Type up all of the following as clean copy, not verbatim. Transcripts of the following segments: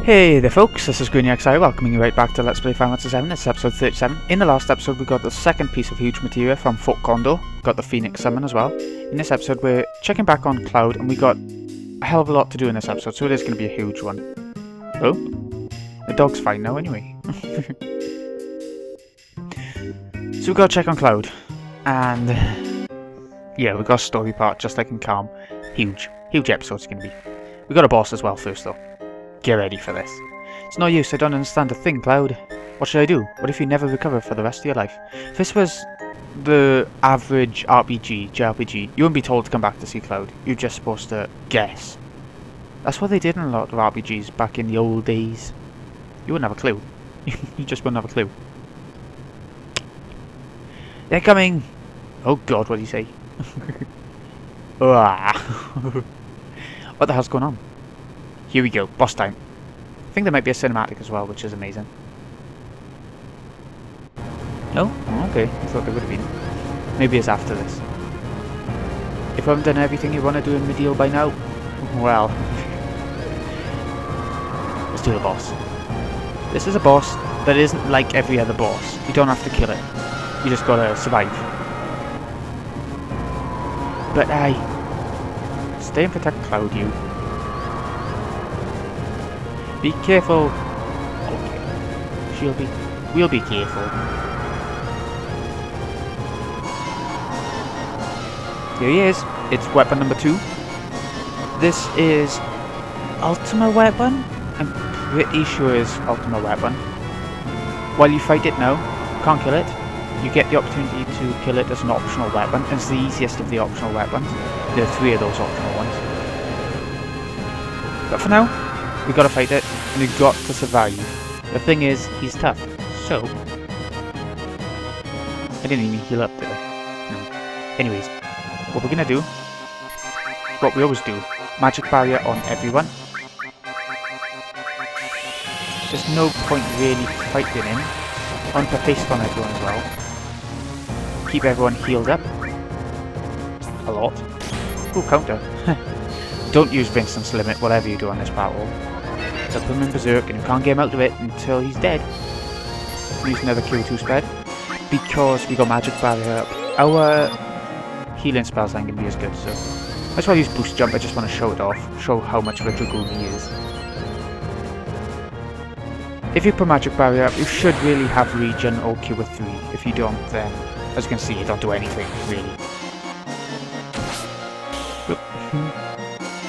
Hey there folks, this is GreenXI welcoming you right back to Let's Play Final Fantasy 7. This is episode 37. In the last episode we got the second piece of huge materia from Fort Kondo. Got the Phoenix summon as well. In this episode we're checking back on Cloud and we got a hell of a lot to do in this episode, so it is going to be a huge one. Oh? The dog's fine now anyway. So we got to check on Cloud. And yeah, we got a story part just like in Calm. Huge episode it's going to be. We got a boss as well first though. Get ready for this. It's no use, I don't understand a thing, Cloud. What should I do? What if you never recover for the rest of your life? If this was the average JRPG, you wouldn't be told to come back to see Cloud. You're just supposed to guess. That's what they did in a lot of RPGs back in the old days. You wouldn't have a clue. You just wouldn't have a clue. They're coming! Oh god, what do you say? What the hell's going on? Here we go, boss time. I think there might be a cinematic as well, which is amazing. No? Oh, okay, I thought there would have been. Maybe it's after this. If I haven't done everything you want to do in Medial by now, well... let's do the boss. This is a boss that isn't like every other boss. You don't have to kill it. You just gotta survive. But hey, stay and protect Cloud, you. Be careful. Okay. We'll be careful. Here he is. It's weapon number 2. This is Ultima Weapon? I'm pretty sure it's Ultima Weapon. While you fight it now, can't kill it. You get the opportunity to kill it as an optional weapon. It's the easiest of the optional weapons. There are 3 of those optional ones. But for now, we gotta fight it, and we've got to survive. The thing is, he's tough, so... I didn't even heal up, did I? No. Anyways, what we're gonna do, what we always do, magic barrier on everyone. There's no point really fighting him. On put haste on everyone as well. Keep everyone healed up. A lot. Ooh, counter. Don't use Vincent's limit, whatever you do on this battle. Put him in berserk and you can't get him out of it until he's dead. Use another Q2 spread. Because we got magic barrier up. Our healing spells aren't going to be as good, so... That's why I use boost jump, I just want to show it off. Show how much of a dragoon he is. If you put magic barrier up, you should really have regen or Q with 3. If you don't, then, as you can see, you don't do anything, really.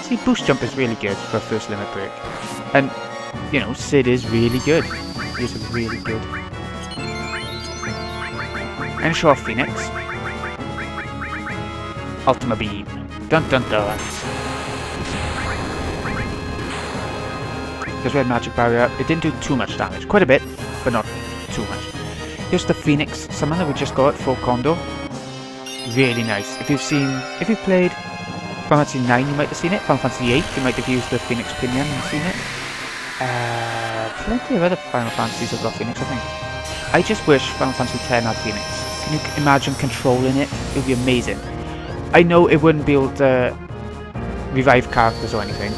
See, boost jump is really good for a first limit break. And, you know, Sid is really good. He's really good. And show off Phoenix. Ultima Beam. Dun dun dun. Because we had magic barrier, it didn't do too much damage. Quite a bit, but not too much. Here's the Phoenix summon that we just got for Kondo. Really nice. If you've played Final Fantasy 9, you might have seen it. Final Fantasy 8, you might have used the Phoenix Pinion and seen it. Plenty of other Final Fantasies have got Phoenix, I think. I just wish Final Fantasy 10 had Phoenix. Can you imagine controlling it? It would be amazing. I know it wouldn't be able to revive characters or anything,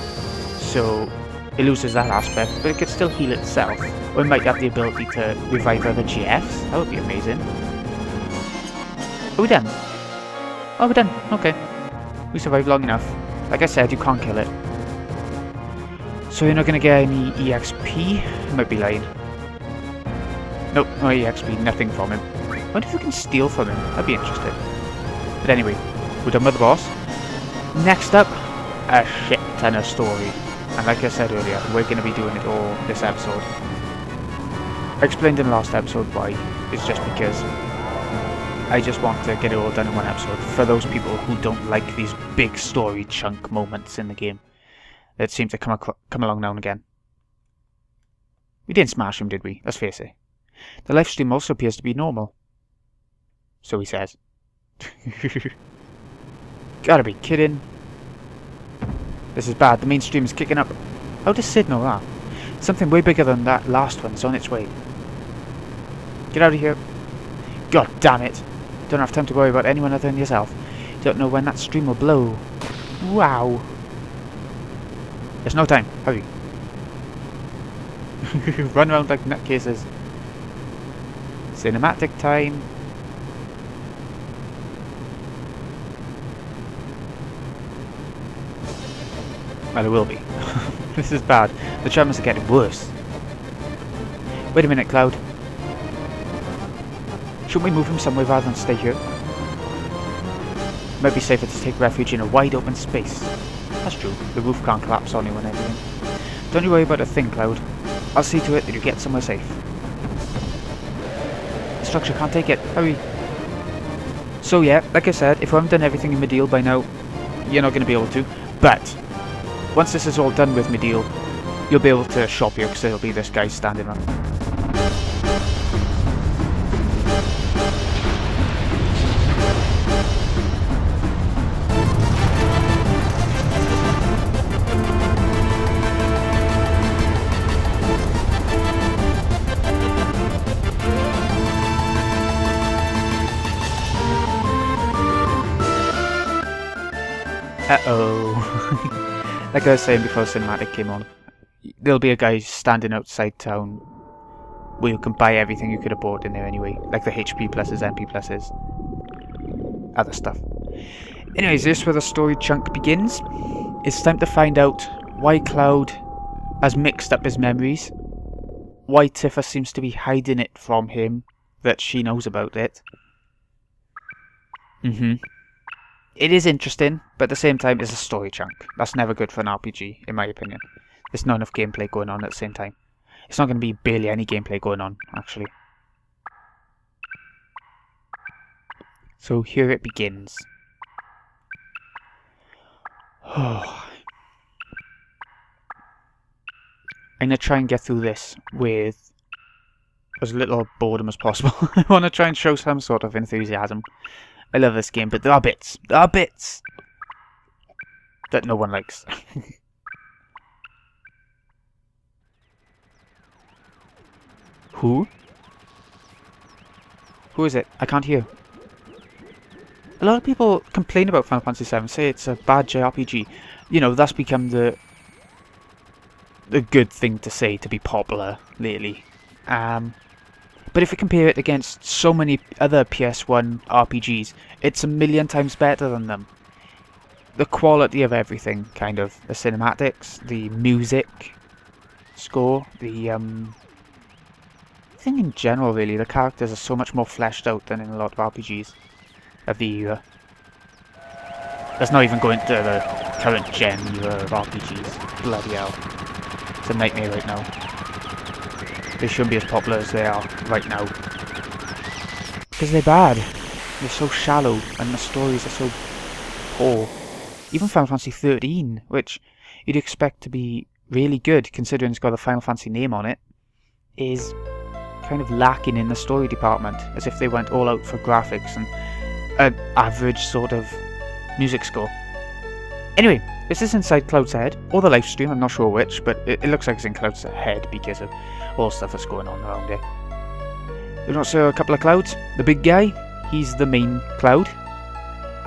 so it loses that aspect, but it could still heal itself. Or it might have the ability to revive other GFs. That would be amazing. Are we done? Oh, we're done. Okay. We survived long enough. Like I said, you can't kill it. So you're not going to get any EXP? I might be lying. Nope, no EXP, nothing from him. I wonder if we can steal from him. That'd be interesting. But anyway, we're done with the boss. Next up, a shit ton of story. And like I said earlier, we're going to be doing it all this episode. I explained in the last episode why. It's just because I just want to get it all done in one episode for those people who don't like these big story chunk moments in the game that seem to come along now and again. We didn't smash him, did we? Let's face it. The live stream also appears to be normal. So he says. Gotta be kidding. This is bad. The main stream is kicking up. How does Sid know that? Something way bigger than that last one's on its way. Get out of here. God damn it. Don't have time to worry about anyone other than yourself. Don't know when that stream will blow. Wow. There's no time. Hurry. Run around like nutcases. Cinematic time. Well, it will be. This is bad. The Germans are getting worse. Wait a minute, Cloud. Shouldn't we move him somewhere rather than stay here? Might be safer to take refuge in a wide open space. That's true. The roof can't collapse on you and everything. Don't you worry about a thing, Cloud. I'll see to it that you get somewhere safe. The structure can't take it. Hurry. So yeah, like I said, if we haven't done everything in Mideel by now, you're not going to be able to. But once this is all done with Mideel, you'll be able to shop here because there'll be this guy standing up. Uh-oh. Like I was saying before cinematic came on, there'll be a guy standing outside town where you can buy everything you could have bought in there anyway, like the HP pluses, MP pluses, other stuff. Anyways, this is where the story chunk begins. It's time to find out why Cloud has mixed up his memories, why Tifa seems to be hiding it from him, that she knows about it. It is interesting, but at the same time, it's a story chunk. That's never good for an RPG, in my opinion. There's not enough gameplay going on at the same time. It's not going to be barely any gameplay going on, actually. So here it begins. I'm going to try and get through this with as little boredom as possible. I want to try and show some sort of enthusiasm. I love this game, but there are bits that no one likes. Who? Who is it? I can't hear. A lot of people complain about Final Fantasy VII, say it's a bad JRPG. You know, that's become the good thing to say to be popular lately. But if you compare it against so many other PS1 RPGs, it's a million times better than them. The quality of everything, kind of. The cinematics, the music, score, the I think in general really, the characters are so much more fleshed out than in a lot of RPGs of the era. Let's not even go into the current gen era of RPGs. Bloody hell. It's a nightmare right now. They shouldn't be as popular as they are right now. Because they're bad. They're so shallow and the stories are so poor. Even Final Fantasy 13, which you'd expect to be really good considering it's got a Final Fantasy name on it, is kind of lacking in the story department, as if they went all out for graphics and an average sort of music score. Anyway, this is inside Cloud's head, or the live stream, I'm not sure which, but it looks like it's in Cloud's head because of all the stuff that's going on around it. There's also a couple of Clouds. The big guy, he's the main Cloud,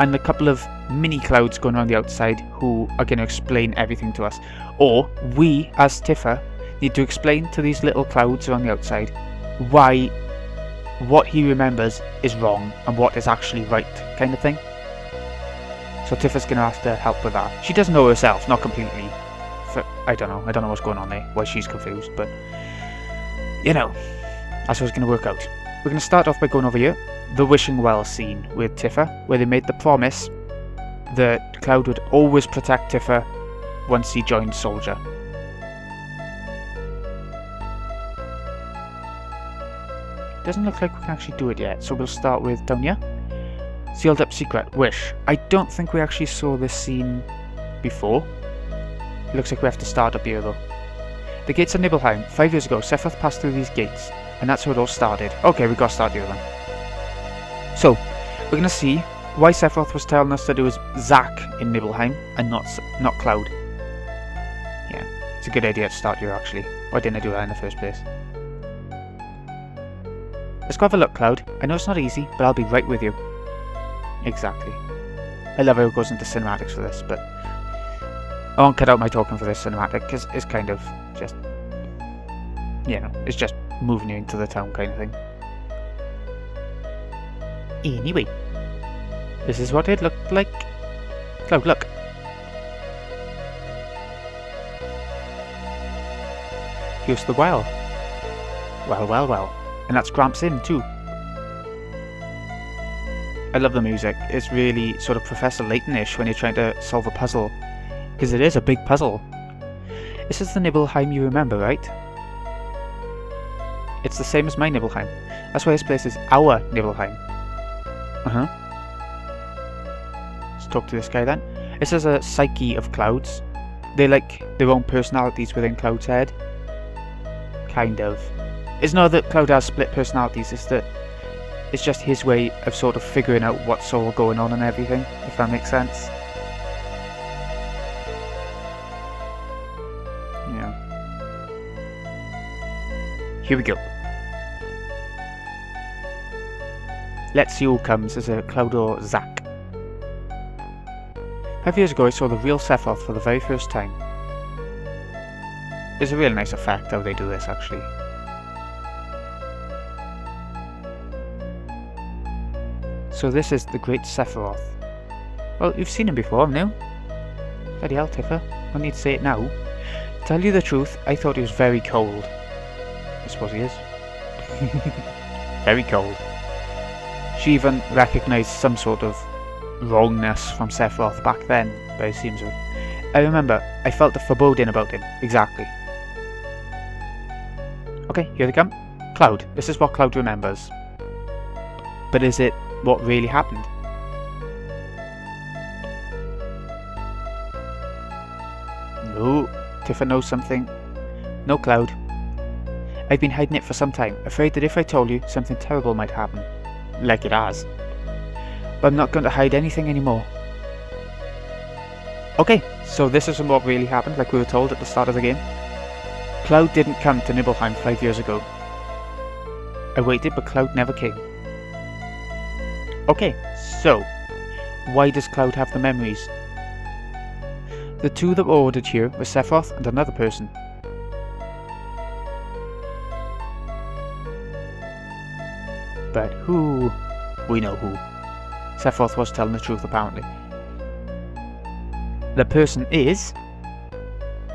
and a couple of mini Clouds going around the outside who are going to explain everything to us. Or we, as Tifa, need to explain to these little Clouds around the outside why what he remembers is wrong and what is actually right, kind of thing. So Tifa's going to have to help with that. She doesn't know herself, not completely. I don't know what's going on there, why she's confused, but you know, that's how it's going to work out. We're going to start off by going over here, the Wishing Well scene with Tifa, where they made the promise that Cloud would always protect Tifa once he joined Soldier. Doesn't look like we can actually do it yet, so we'll start with down here. Sealed up secret, wish. I don't think we actually saw this scene before. It looks like we have to start up here though. The gates of Nibelheim. 5 years ago, Sephiroth passed through these gates, and that's how it all started. Okay, we got to start here then. So, we're going to see why Sephiroth was telling us that it was Zack in Nibelheim, and not Cloud. Yeah, it's a good idea to start here actually. Why didn't I do that in the first place? Let's go have a look, Cloud. I know it's not easy, but I'll be right with you. Exactly. I love how it goes into cinematics for this, but I won't cut out my talking for this cinematic, because it's kind of just you know, it's just moving you into the town kind of thing. Anyway, this is what it looked like. Cloud, look. Here's the well. Well. And that's Gramps Inn too. I love the music. It's really sort of Professor Layton-ish when you're trying to solve a puzzle. Because it is a big puzzle. This is the Nibelheim you remember, right? It's the same as my Nibelheim. That's why this place is our Nibelheim. Let's talk to this guy then. This is a psyche of Cloud's. They like their own personalities within Cloud's head. Kind of. It's not that Cloud has split personalities, it's that it's just his way of sort of figuring out what's all going on and everything, if that makes sense. Yeah. Here we go. Let's see who comes as a Cloud or Zack. 5 years ago I saw the real Sephiroth for the very first time. It's a really nice effect how they do this actually. So this is the great Sephiroth. Well, you've seen him before, haven't you? Bloody hell, Tifa. I need to say it now. To tell you the truth, I thought he was very cold. I suppose he is. Very cold. She even recognised some sort of wrongness from Sephiroth back then, but it seems... I remember, I felt a foreboding about him. Exactly. Okay, here they come. Cloud. This is what Cloud remembers. But is it what really happened? No. Tifa knows something. No, Cloud. I've been hiding it for some time, afraid that if I told you, something terrible might happen. Like it has. But I'm not going to hide anything anymore. Okay, so this is what really happened, like we were told at the start of the game. Cloud didn't come to Nibelheim 5 years ago. I waited, but Cloud never came. Okay, so, why does Cloud have the memories? The two that were ordered here were Sephiroth and another person. But who? We know who. Sephiroth was telling the truth apparently. The person is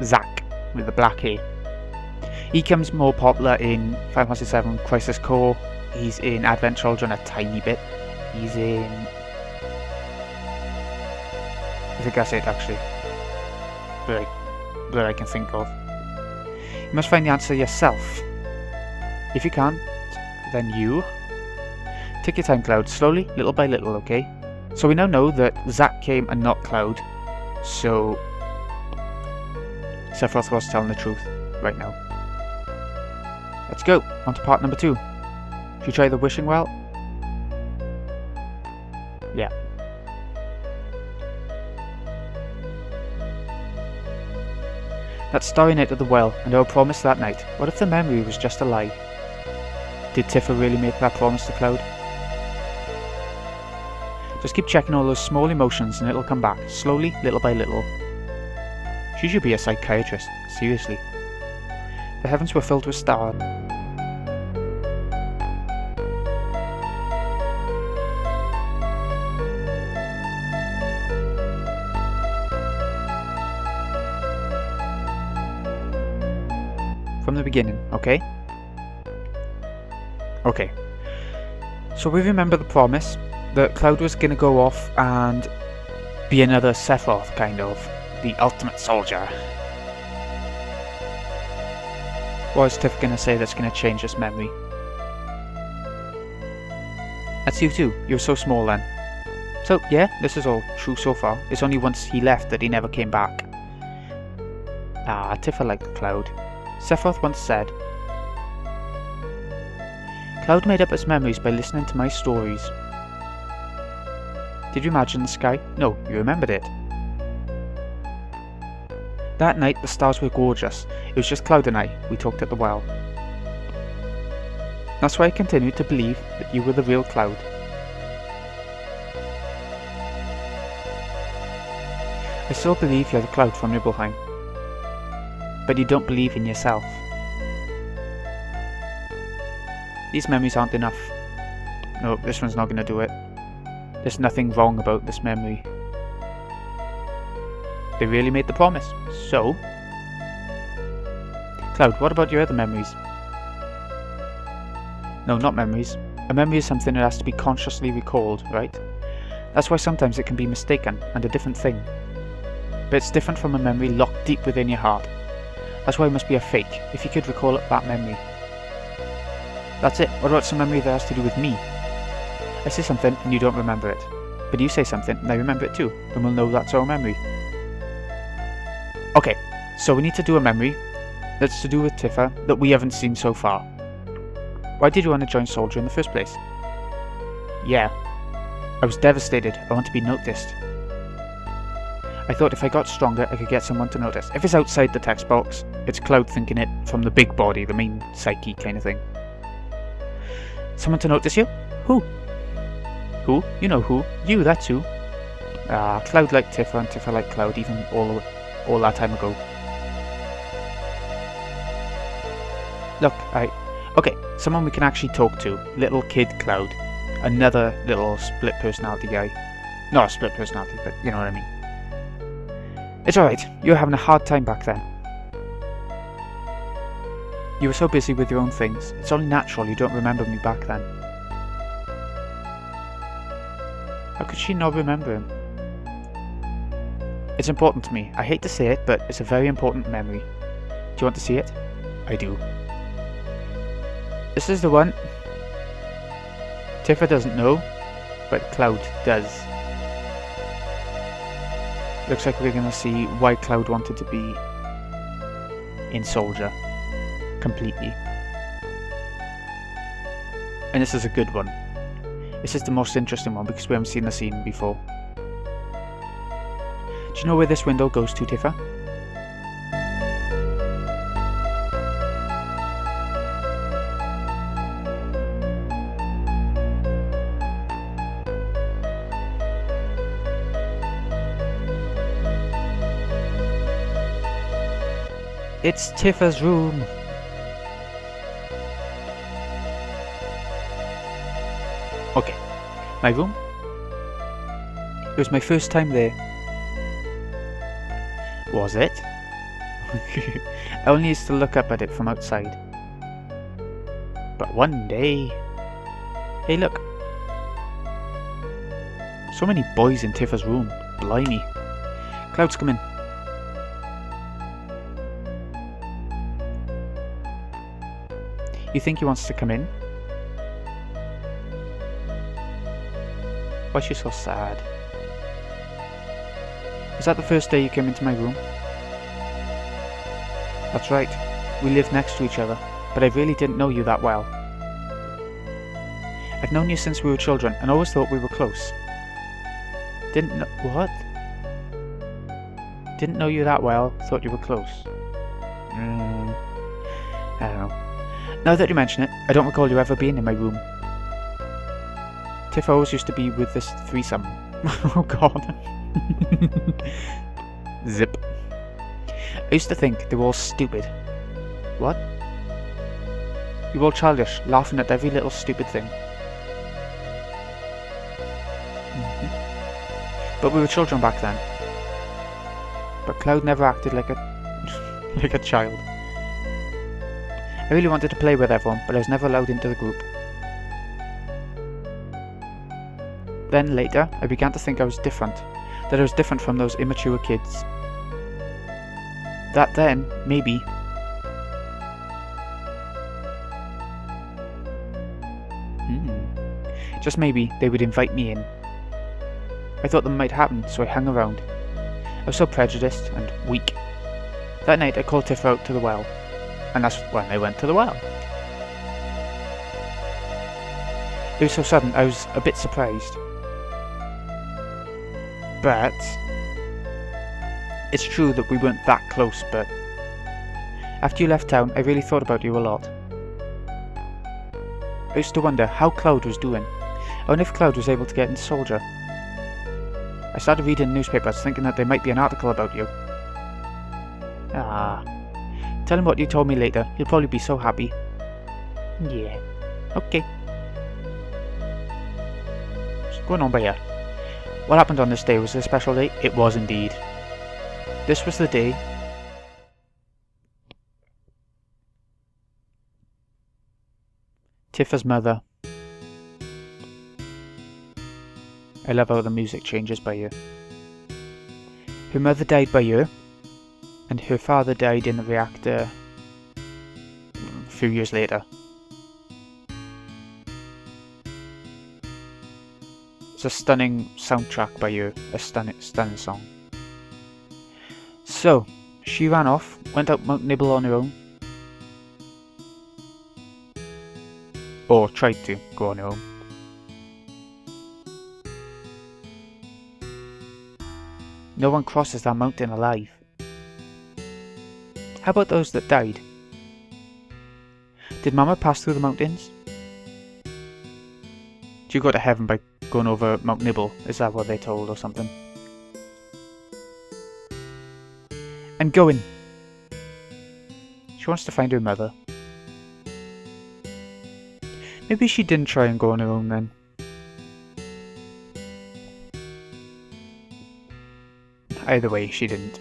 Zack with the black hair. He becomes more popular in Final Fantasy VII Crisis Core. He's in Advent Children a tiny bit. He's in... I think that's it actually. That I can think of. You must find the answer yourself. If you can't, then you... Take your time, Cloud. Slowly, little by little, okay? So we now know that Zack came and not Cloud. So... Sephiroth was telling the truth right now. Let's go. On to part number 2. Should we try the wishing well? Yeah. That starry night at the well, and our promise that night. What if the memory was just a lie? Did Tifa really make that promise to Cloud? Just keep checking all those small emotions and it'll come back, slowly, little by little. She should be a psychiatrist, seriously. The heavens were filled with stars. From the beginning, okay? Okay. So we remember the promise that Cloud was gonna go off and be another Sephiroth, kind of. The ultimate soldier. What is Tifa gonna say that's gonna change this memory? That's you too. You were so small then. So, yeah, this is all true so far. It's only once he left that he never came back. Ah, Tifa liked Cloud. Sephiroth once said, Cloud made up his memories by listening to my stories. Did you imagine the sky? No, you remembered it. That night the stars were gorgeous. It was just Cloud and I. We talked at the well. That's why I continued to believe that you were the real Cloud. I still believe you're the Cloud from Nibelheim. But you don't believe in yourself. These memories aren't enough. No, this one's not going to do it. There's nothing wrong about this memory. They really made the promise. So... Cloud, what about your other memories? No, not memories. A memory is something that has to be consciously recalled, right? That's why sometimes it can be mistaken and a different thing. But it's different from a memory locked deep within your heart. That's why it must be a fake, if you could recall that memory. That's it. What about some memory that has to do with me? I say something and you don't remember it. But you say something and I remember it too. Then we'll know that's our memory. Okay, so we need to do a memory that's to do with Tifa that we haven't seen so far. Why did you want to join Soldier in the first place? Yeah. I was devastated. I want to be noticed. I thought if I got stronger, I could get someone to notice. If it's outside the text box, it's Cloud thinking it from the big body, the main psyche kind of thing. Someone to notice you? Who? Who? You know who. You, that's who. Cloud liked Tifa and Tifa liked Cloud even all that time ago. Look, okay, someone we can actually talk to. Little kid Cloud. Another little split personality guy. Not a split personality, but you know what I mean. It's alright, you were having a hard time back then. You were so busy with your own things, it's only natural you don't remember me back then. How could she not remember him? It's important to me. I hate to say it, but it's a very important memory. Do you want to see it? I do. This is the one. Tifa doesn't know, but Cloud does. Looks like we're going to see why Cloud wanted to be in Soldier completely. And this is a good one. This is the most interesting one because we haven't seen the scene before. Do you know where this window goes to, Tifa? It's Tifa's room. Okay, my room. It was my first time there. Was it? I only used to look up at it from outside. But one day... Hey look! So many boys in Tifa's room. Blimey. Cloud's come in. You think he wants to come in? Why is she so sad? Was that the first day you came into my room? That's right. We lived next to each other, but I really didn't know you that well. I've known you since we were children and always thought we were close. Didn't know... What? Didn't know you that well, thought you were close. I don't know. Now that you mention it, I don't recall you ever being in my room. Tifa always used to be with this threesome. Oh god. Zip. I used to think they were all stupid. What? You were all childish, laughing at every little stupid thing. But we were children back then. But Cloud never acted like a... like a child. I really wanted to play with everyone, but I was never allowed into the group. Then later, I began to think I was different. That I was different from those immature kids. That then, maybe... Just maybe, they would invite me in. I thought that might happen, so I hung around. I was so prejudiced and weak. That night I called Tifa out to the well. And that's when I went to the well. It was so sudden, I was a bit surprised. But... it's true that we weren't that close, but... after you left town, I really thought about you a lot. I used to wonder how Cloud was doing. I wonder if Cloud was able to get into Soldier. I started reading newspapers thinking that there might be an article about you. Tell him what you told me later. He'll probably be so happy. Yeah. Okay. What's going on by here? What happened on this day? Was it a special day? It was indeed. This was the day Tifa's mother. I love how the music changes by year. Her mother died by year, and her father died in the reactor a few years later. It's a stunning soundtrack by year, a stunning song. So, she ran off, went out Mount Nibble on her own. Or tried to go on her own. No one crosses that mountain alive. How about those that died? Did Mama pass through the mountains? Do you go to heaven by going over Mount Nibble? Is that what they're told or something? I'm going. She wants to find her mother. Maybe she didn't try and go on her own then. Either way, she didn't.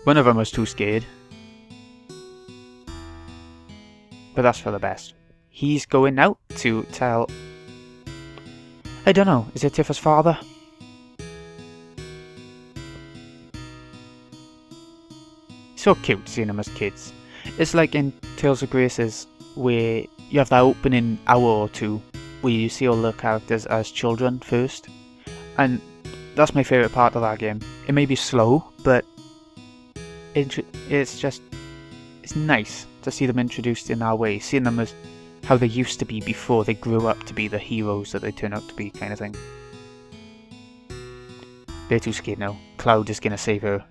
One of them was too scared. But that's for the best. He's going out to tell... I don't know, is it Tifa's father? So cute seeing them as kids. It's like in Tales of Graces, where you have that opening hour or two where you see all the characters as children first. And that's my favourite part of that game. It may be slow, but it's nice to see them introduced in that way, seeing them as how they used to be before they grew up to be the heroes that they turn out to be, kind of thing. They're too scared now. Cloud is gonna save her.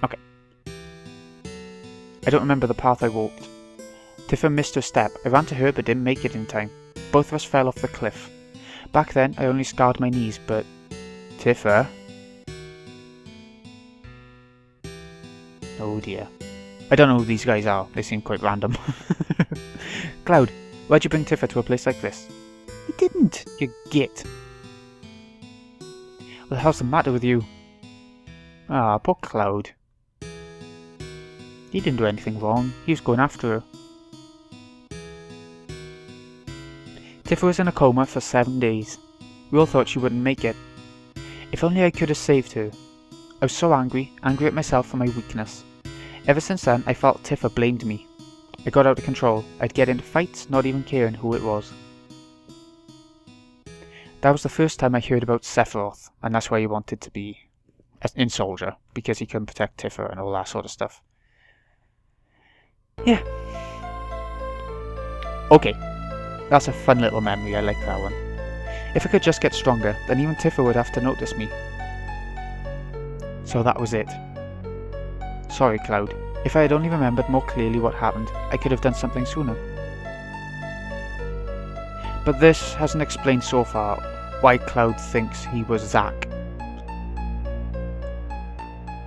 Okay. I don't remember the path I walked. Tifa missed her step. I ran to her but didn't make it in time. Both of us fell off the cliff. Back then I only scarred my knees, but... Tifa? Oh dear. I don't know who these guys are. They seem quite random. Cloud, why'd you bring Tifa to a place like this? I didn't, you git. What the hell's the matter with you? Ah, poor Cloud. He didn't do anything wrong. He was going after her. Tifa was in a coma for 7 days. We all thought she wouldn't make it. If only I could have saved her. I was so angry at myself for my weakness. Ever since then, I felt Tifa blamed me. I got out of control. I'd get into fights, not even caring who it was. That was the first time I heard about Sephiroth, and that's why he wanted to be in Soldier, because he couldn't protect Tifa and all that sort of stuff. Yeah. Okay. That's a fun little memory, I like that one. If I could just get stronger, then even Tifa would have to notice me. So that was it. Sorry, Cloud. If I had only remembered more clearly what happened, I could have done something sooner. But this hasn't explained so far why Cloud thinks he was Zack.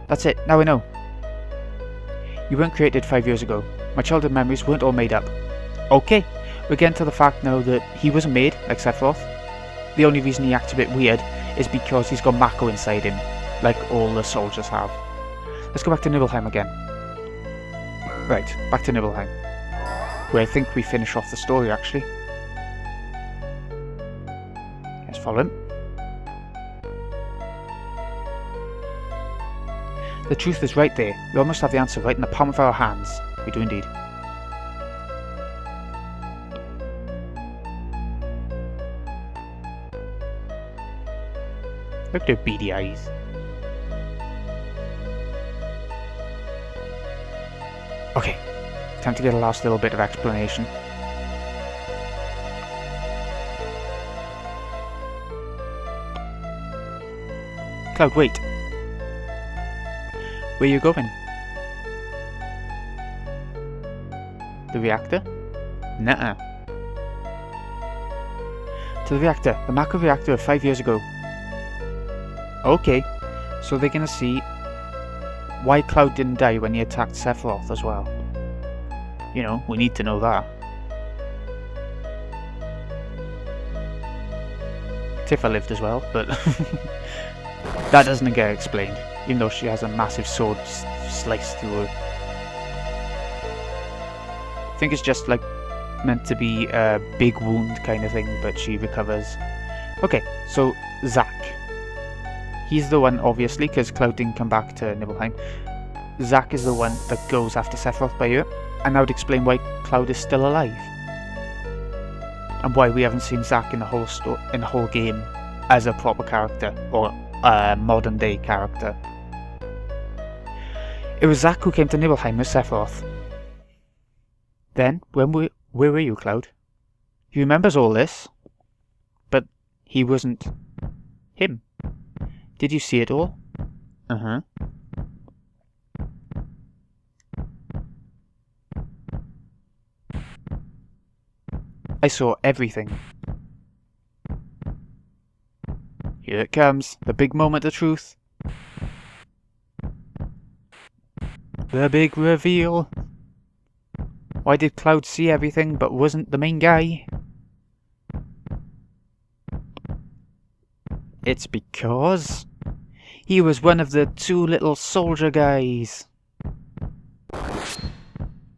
That's it, now I know. You weren't created 5 years ago. My childhood memories weren't all made up. Okay, we're getting to the fact now that he wasn't made, like Sephiroth. The only reason he acts a bit weird is because he's got Mako inside him, like all the soldiers have. Let's go back to Nibelheim again. Right, back to Nibelheim, where I think we finish off the story actually. Let's follow him. The truth is right there. We almost have the answer right in the palm of our hands. We do indeed. Look at their beady eyes. Okay, time to get a last little bit of explanation. Cloud, wait. Where are you going? The reactor? Nuh-uh. To the reactor. The Mako reactor of 5 years ago. Okay, so they're gonna see why Cloud didn't die when he attacked Sephiroth as well. You know, we need to know that. Tifa lived as well, but that doesn't get explained, even though she has a massive sword sliced through her. I think it's just like meant to be a big wound kind of thing, but she recovers. Okay, so Zack. He's the one, obviously, because Cloud didn't come back to Nibelheim. Zack is the one that goes after Sephiroth by ear, and that would explain why Cloud is still alive. And why we haven't seen Zack in the whole game as a proper character, or a modern day character. It was Zack who came to Nibelheim with Sephiroth. Then, where were you, Cloud? He remembers all this, but he wasn't him. Did you see it all? Uh-huh. I saw everything. Here it comes, the big moment of truth. The big reveal. Why did Cloud see everything but wasn't the main guy? It's because he was one of the two little soldier guys.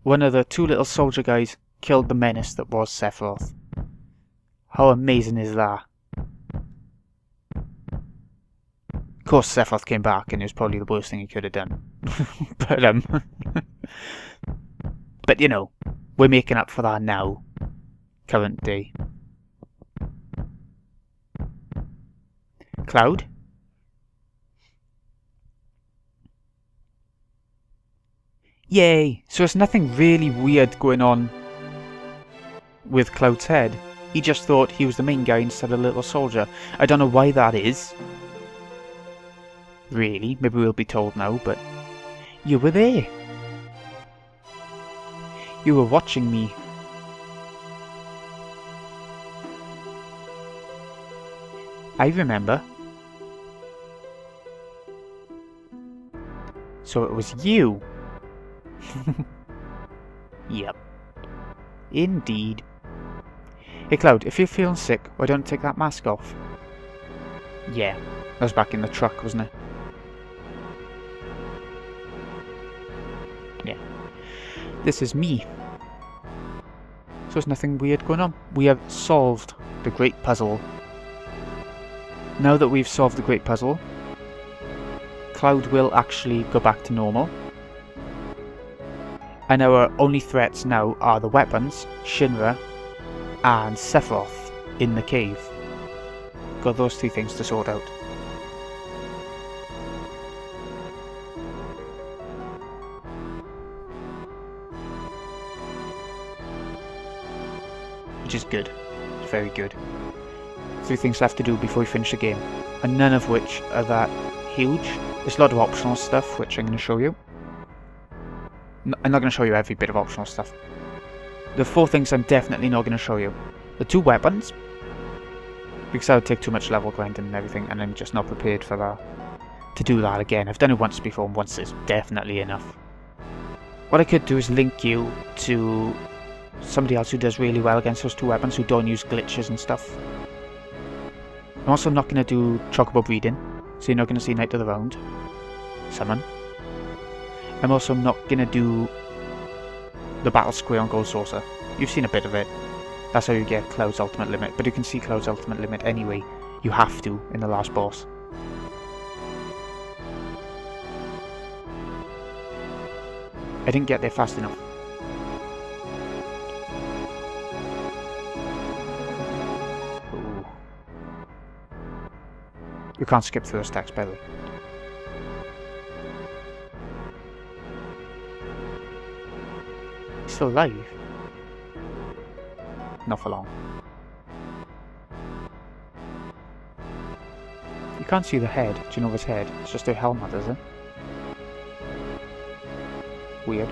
One of the two little soldier guys killed the menace that was Sephiroth. How amazing is that? Of course Sephiroth came back and it was probably the worst thing he could have done. But you know, we're making up for that now. Current day. Cloud? Yay! So there's nothing really weird going on with Cloud's head. He just thought he was the main guy instead of a little soldier. I don't know why that is. Really, maybe we'll be told now, but you were there. You were watching me. I remember. So it was you. Yep. Indeed. Hey Cloud, if you're feeling sick, why don't you take that mask off? Yeah, that was back in the truck, wasn't it? Yeah. This is me. So there's nothing weird going on. We have solved the great puzzle. Now that we've solved the great puzzle, Cloud will actually go back to normal. And our only threats now are the weapons, Shinra, and Sephiroth in the cave. Got those three things to sort out. Which is good. It's very good. 3 things left to do before we finish the game. And none of which are that huge. There's a lot of optional stuff, which I'm going to show you. I'm not going to show you every bit of optional stuff. The 4 things I'm definitely not going to show you. The 2 weapons, because that would take too much level grinding and everything, and I'm just not prepared for that. To do that again. I've done it once before, and once is definitely enough. What I could do is link you to somebody else who does really well against those 2 weapons, who don't use glitches and stuff. I'm also not going to do Chocobo breeding, so you're not going to see Knight of the Round. Summon. I'm also not going to do the Battle Square on Gold Saucer. You've seen a bit of it. That's how you get Cloud's ultimate limit, but you can see Cloud's ultimate limit anyway. You have to in the last boss. I didn't get there fast enough. Ooh. You can't skip through those stacks, by the way. He's still alive. Not for long. You can't see the head. Do you know his head? It's just a helmet, is it? Weird.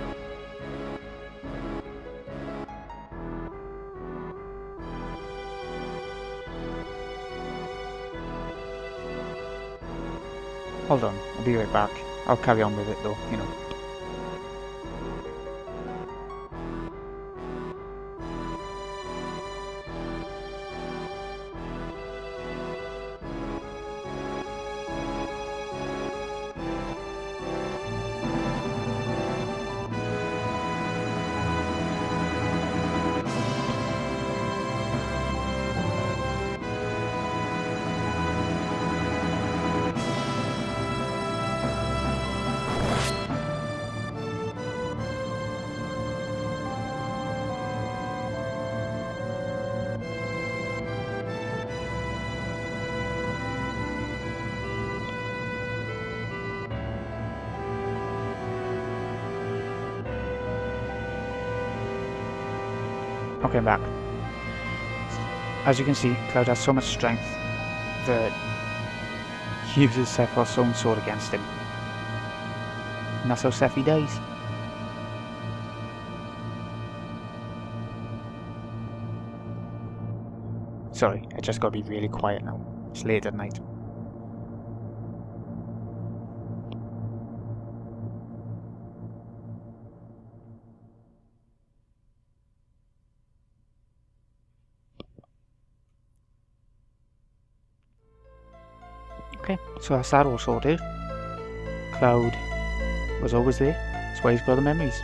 Hold on, I'll be right back. I'll carry on with it though, you know. Okay, I'm back. As you can see, Cloud has so much strength that he uses Sephiroth's own sword against him. And that's how Sephi dies. Sorry, I just gotta be really quiet now. It's late at night. Okay, so that's that all sorted. Cloud was always there, that's why he's got the memories.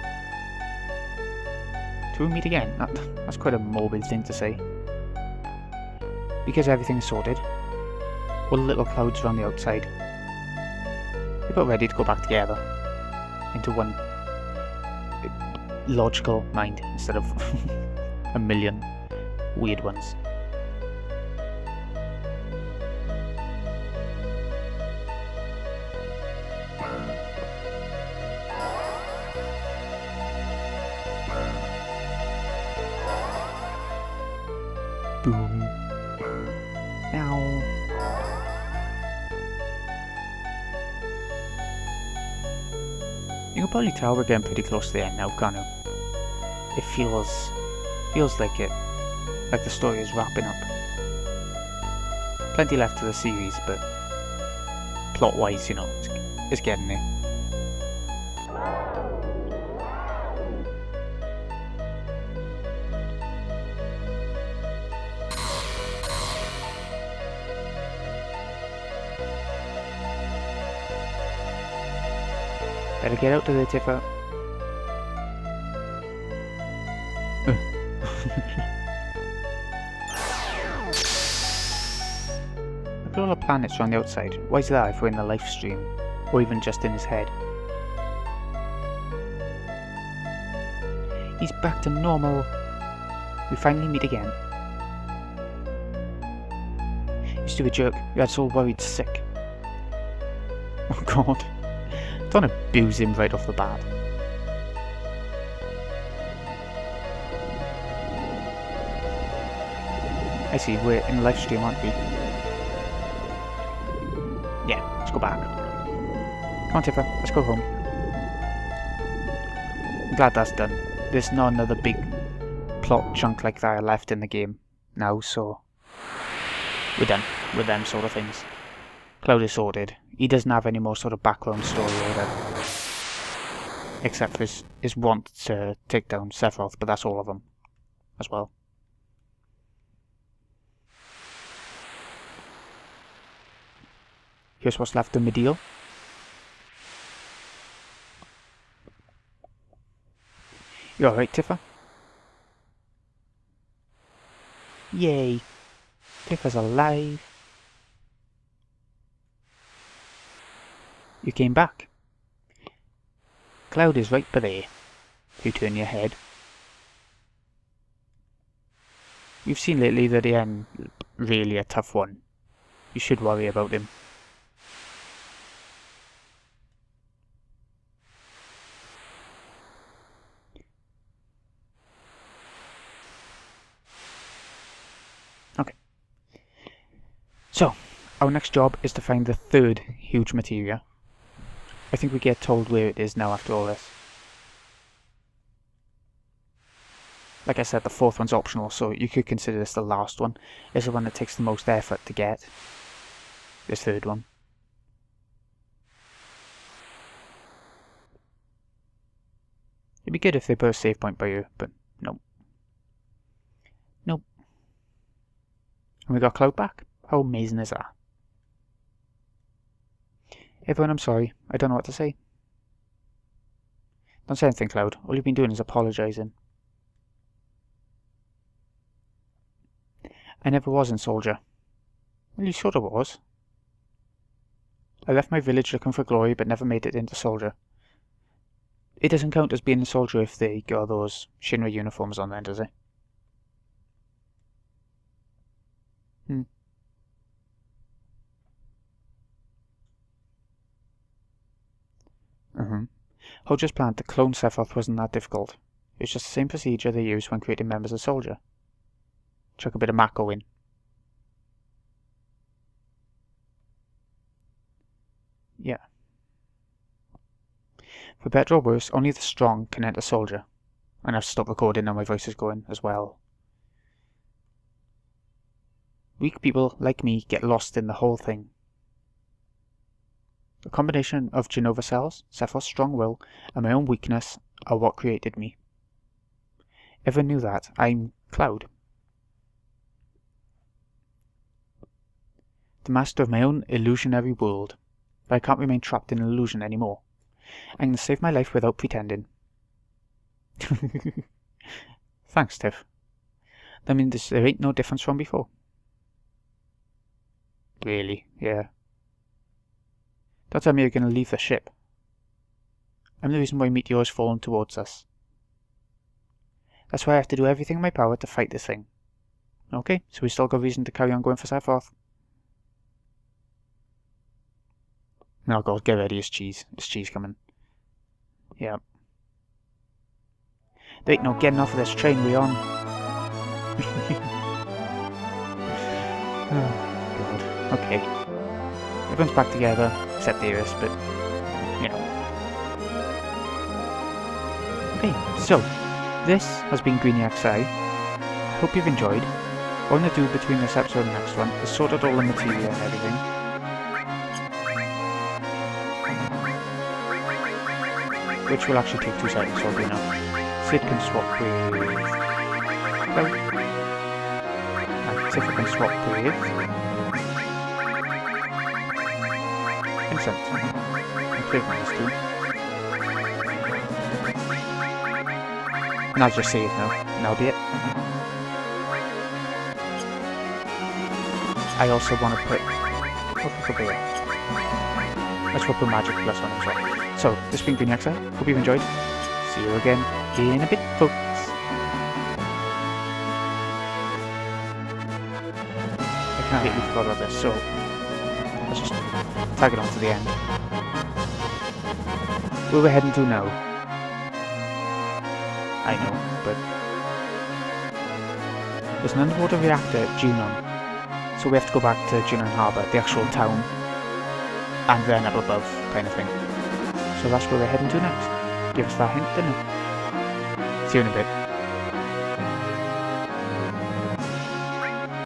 To meet again, that's quite a morbid thing to say. Because everything is sorted, all the little clouds around the outside, they're about ready to go back together into one logical mind instead of a million weird ones. Boom. Now. You can probably tell we're getting pretty close to the end now, can't you? It feels like the story is wrapping up. Plenty left to the series, but plot-wise, you know, it's getting there. Better get out of there, Tifa. Look at all the planets on the outside. Why is that if we're in the life stream? Or even just in his head? He's back to normal. We finally meet again. Used to be a jerk. You had so worried sick. Oh god. Don't abuse him right off the bat. I see, we're in live stream, aren't we? Yeah, let's go back. Come on, Tifa, let's go home. I'm glad that's done. There's not another big plot chunk like that left in the game now, so we're done with them sort of things. Cloud is sorted. He doesn't have any more sort of background story either. Except for his want to take down Sephiroth, but that's all of them as well. Here's what's left of Medeal. You alright, Tifa? Yay! Tifa's alive! You came back. Cloud is right by there. If you turn your head. You've seen lately that he ain't really a tough one. You should worry about him. Okay. So, our next job is to find the third huge materia. I think we get told where it is now after all this. Like I said, the fourth one's optional, so you could consider this the last one. It's the one that takes the most effort to get. This third one. It'd be good if they put a save point by you, but no. Nope. And we got Cloud back. How amazing is that? Everyone, I'm sorry. I don't know what to say. Don't say anything, Cloud. All you've been doing is apologising. I never was in Soldier. Well, you sort of was. I left my village looking for glory, but never made it into Soldier. It doesn't count as being a soldier if they got those Shinra uniforms on then, does it? Hojo's plan to clone Sephoth wasn't that difficult. It was just the same procedure they used when creating members of Soldier. Chuck a bit of Mako in. Yeah. For better or worse, only the strong can enter Soldier. And I've stopped recording now my voice is going as well. Weak people like me get lost in the whole thing. The combination of Genova cells, Sephoth's strong will, and my own weakness are what created me. Everyone knew that. I'm Cloud. The master of my own illusionary world. But I can't remain trapped in an illusion anymore. I'm going to save my life without pretending. Thanks, Tiff. That means there ain't no difference from before. Really? Yeah. Don't tell me you're going to leave the ship. I'm the reason why meteors fallen towards us. That's why I have to do everything in my power to fight this thing. Okay, so we still got reason to carry on going for Sephoth. Oh god, get ready, it's cheese. It's cheese coming. Yeah. There ain't no getting off of this train we on. Oh god. Okay. Everyone's back together, except Iris, but, you know. Okay, so, this has been Greeniac Sai. I hope you've enjoyed. What I'm going to do between this episode and the next one is sort out all the material and everything. Which will actually take 2 seconds, so I'll do now. Sid can swap with... Well... Tifa can swap with... Vincent. And Craig these two. And I'll just save now, and that'll be it. I also want to put... What could be it? Let's put magic plus on as well. So, this has been Greeniac Sai. Hope you've enjoyed. See you again in a bit, folks. I completely forgot about this, so let's just tag it on to the end. Where we're heading to now. I know, but there's an underwater reactor at Junon, so we have to go back to Junon Harbour, the actual town, and then up above, kind of thing. So that's where we're heading to next. Give us that hint, didn't it? See you in a bit.